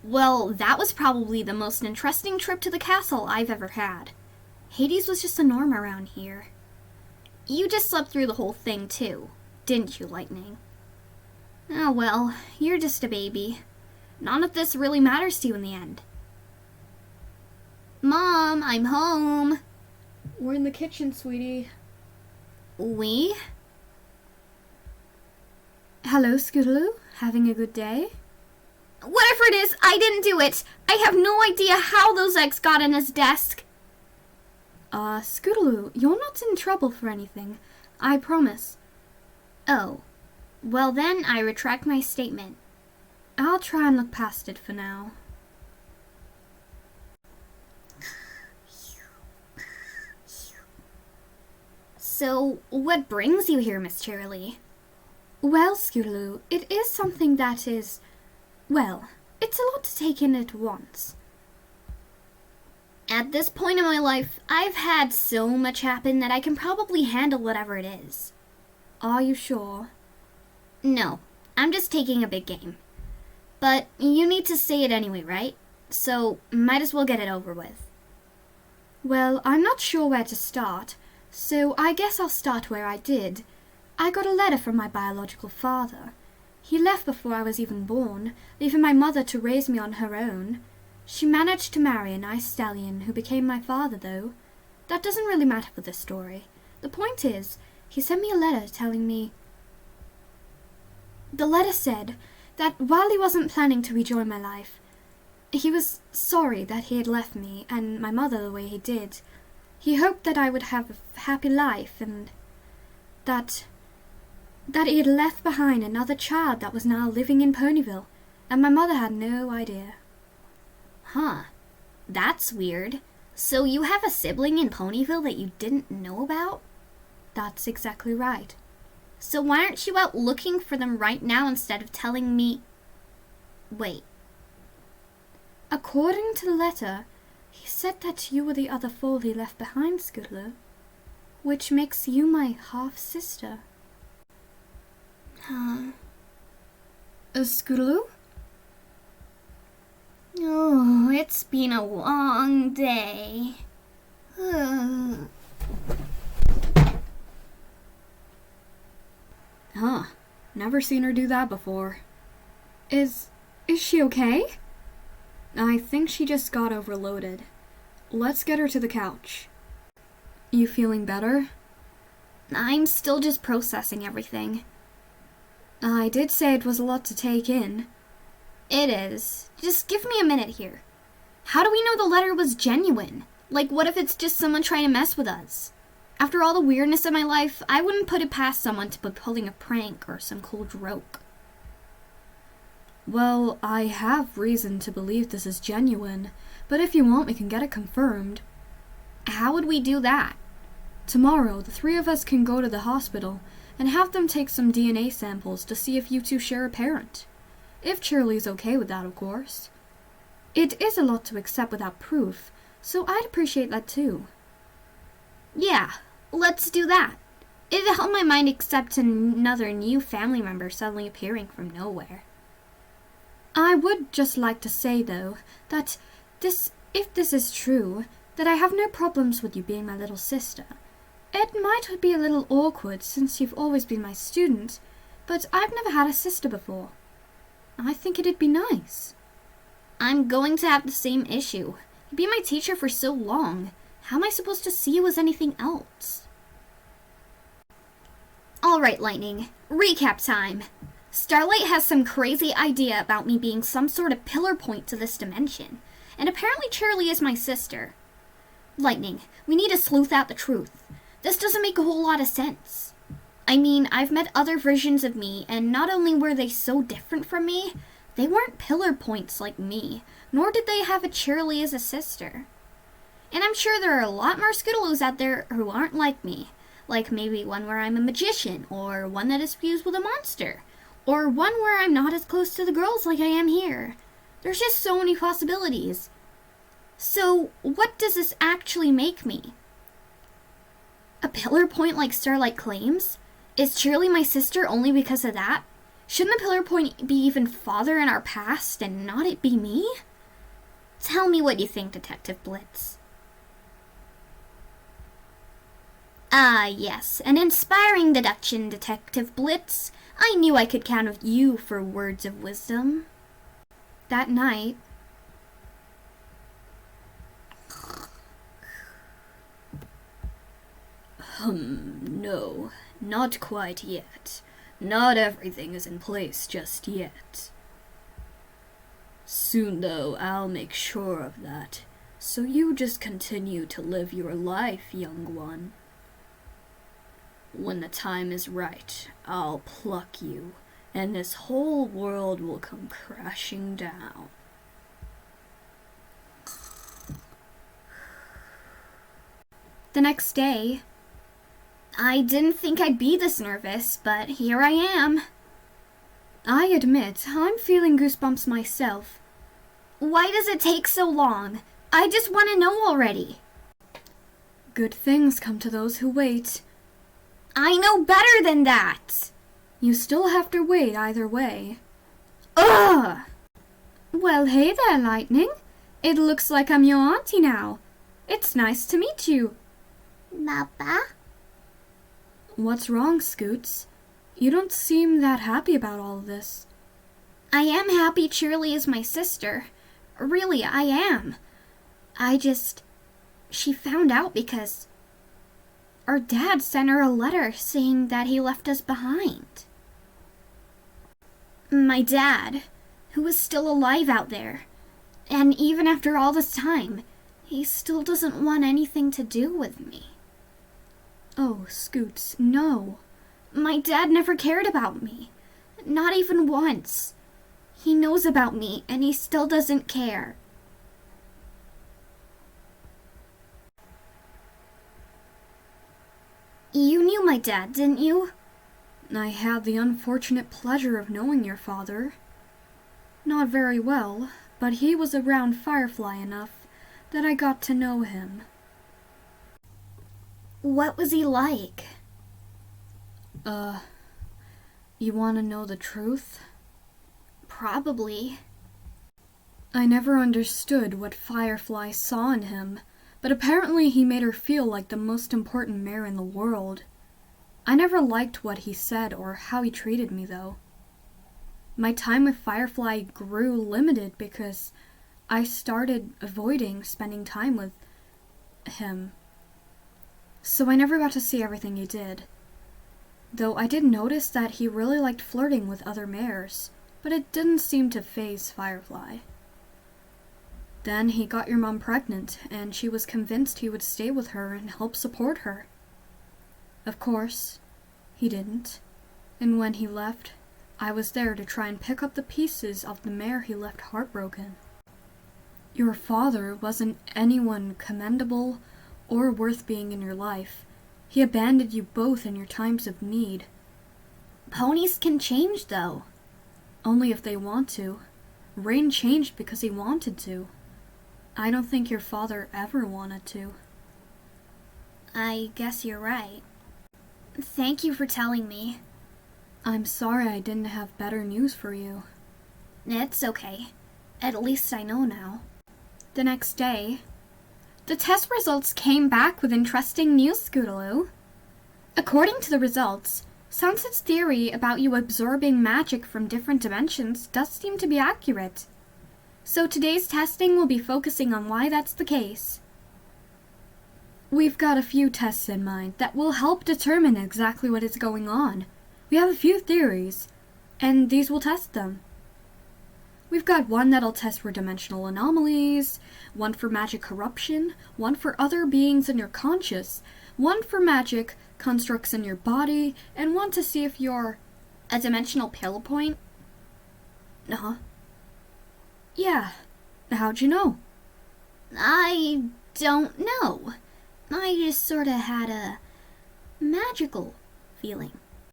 Well, that was probably the most interesting trip to the castle I've ever had. Hades was just the norm around here. You just slept through the whole thing, too, didn't you, Lightning? Oh well, you're just a baby. None of this really matters to you in the end. Mom, I'm home. We're in the kitchen, sweetie. We? Hello, Scootaloo. Having a good day? Whatever it is, I didn't do it. I have no idea how those eggs got in his desk. Scootaloo, you're not in trouble for anything. I promise. Oh. Well then, I retract my statement. I'll try and look past it for now. So, what brings you here, Miss Cheerilee? Well, Scootaloo, it is something that is... well, it's a lot to take in at once. At this point in my life, I've had so much happen that I can probably handle whatever it is. Are you sure? No, I'm just taking a big game. But you need to say it anyway, right? So, might as well get it over with. Well, I'm not sure where to start, so I guess I'll start where I did. I got a letter from my biological father. He left before I was even born, leaving my mother to raise me on her own. She managed to marry a nice stallion who became my father, though. That doesn't really matter for this story. The point is, he sent me a letter telling me... The letter said that while he wasn't planning to rejoin my life, he was sorry that he had left me and my mother the way he did. He hoped that I would have a happy life and that he had left behind another child that was now living in Ponyville, and my mother had no idea. Huh. That's weird. So you have a sibling in Ponyville that you didn't know about? That's exactly right. So why aren't you out looking for them right now instead of telling me... Wait. According to the letter, he said that you were the other foal he left behind, Scootaloo, which makes you my half-sister. Huh. Scootaloo? Oh, it's been a long day. Huh. Never seen her do that before. Is she okay? I think she just got overloaded. Let's get her to the couch. You feeling better? I'm still just processing everything. I did say it was a lot to take in. It is. Just give me a minute here. How do we know the letter was genuine? Like, what if it's just someone trying to mess with us? After all the weirdness of my life, I wouldn't put it past someone to be pulling a prank or some cool joke. Well, I have reason to believe this is genuine, but if you want, we can get it confirmed. How would we do that? Tomorrow, the three of us can go to the hospital and have them take some DNA samples to see if you two share a parent. If Cheerilee's okay with that, of course. It is a lot to accept without proof, so I'd appreciate that too. Yeah, let's do that. It'd help my mind accept another new family member suddenly appearing from nowhere. I would just like to say, though, that if this is true, that I have no problems with you being my little sister. It might be a little awkward since you've always been my student, but I've never had a sister before. I think it'd be nice. I'm going to have the same issue. You've been my teacher for so long. How am I supposed to see you as anything else? Alright, Lightning. Recap time. Starlight has some crazy idea about me being some sort of pillar point to this dimension. And apparently Cheerilee is my sister. Lightning, we need to sleuth out the truth. This doesn't make a whole lot of sense. I mean, I've met other versions of me, and not only were they so different from me, they weren't pillar points like me, nor did they have a Cheerilee as a sister. And I'm sure there are a lot more Scootaloos out there who aren't like me. Like maybe one where I'm a magician, or one that is fused with a monster, or one where I'm not as close to the girls like I am here. There's just so many possibilities. So, what does this actually make me? A pillar point like Starlight claims? Is Cheerilee my sister only because of that? Shouldn't the pillar point be even farther in our past and not it be me? Tell me what you think, Detective Blitz. Ah, yes, an inspiring deduction, Detective Blitz. I knew I could count on you for words of wisdom. That night, No, not quite yet. Not everything is in place just yet. Soon, though, I'll make sure of that. So you just continue to live your life, young one. When the time is right, I'll pluck you, and this whole world will come crashing down. The next day, I didn't think I'd be this nervous, but here I am. I admit, I'm feeling goosebumps myself. Why does it take so long? I just want to know already. Good things come to those who wait. I know better than that. You still have to wait either way. Ugh! Well, hey there, Lightning. It looks like I'm your auntie now. It's nice to meet you. Papa? What's wrong, Scoots? You don't seem that happy about all of this. I am happy Cheerilee is my sister. Really, I am. She found out because our dad sent her a letter saying that he left us behind. My dad, who is still alive out there, and even after all this time, he still doesn't want anything to do with me. Oh, Scoots, no. My dad never cared about me. Not even once. He knows about me, and he still doesn't care. You knew my dad, didn't you? I had the unfortunate pleasure of knowing your father. Not very well, but he was around Firefly enough that I got to know him. What was he like? You want to know the truth? Probably. I never understood what Firefly saw in him, but apparently he made her feel like the most important mayor in the world. I never liked what he said or how he treated me, though. My time with Firefly grew limited because I started avoiding spending time with him. So I never got to see everything he did. Though I did notice that he really liked flirting with other mayors, but it didn't seem to faze Firefly. Then he got your mom pregnant, and she was convinced he would stay with her and help support her. Of course, he didn't, and when he left, I was there to try and pick up the pieces of the mayor he left heartbroken. Your father wasn't anyone commendable or worth being in your life. He abandoned you both in your times of need. Ponies can change, though. Only if they want to. Rain changed because he wanted to. I don't think your father ever wanted to. I guess you're right. Thank you for telling me. I'm sorry I didn't have better news for you. It's okay. At least I know now. The next day, the test results came back with interesting news, Scootaloo. According to the results, Sunset's theory about you absorbing magic from different dimensions does seem to be accurate. So today's testing will be focusing on why that's the case. We've got a few tests in mind that will help determine exactly what is going on. We have a few theories, and these will test them. We've got one that'll test for dimensional anomalies, one for magic corruption, one for other beings in your conscious, one for magic constructs in your body, and one to see if you're a dimensional pillar point? Uh-huh. Yeah. How'd you know? I don't know. I just sorta had a magical feeling.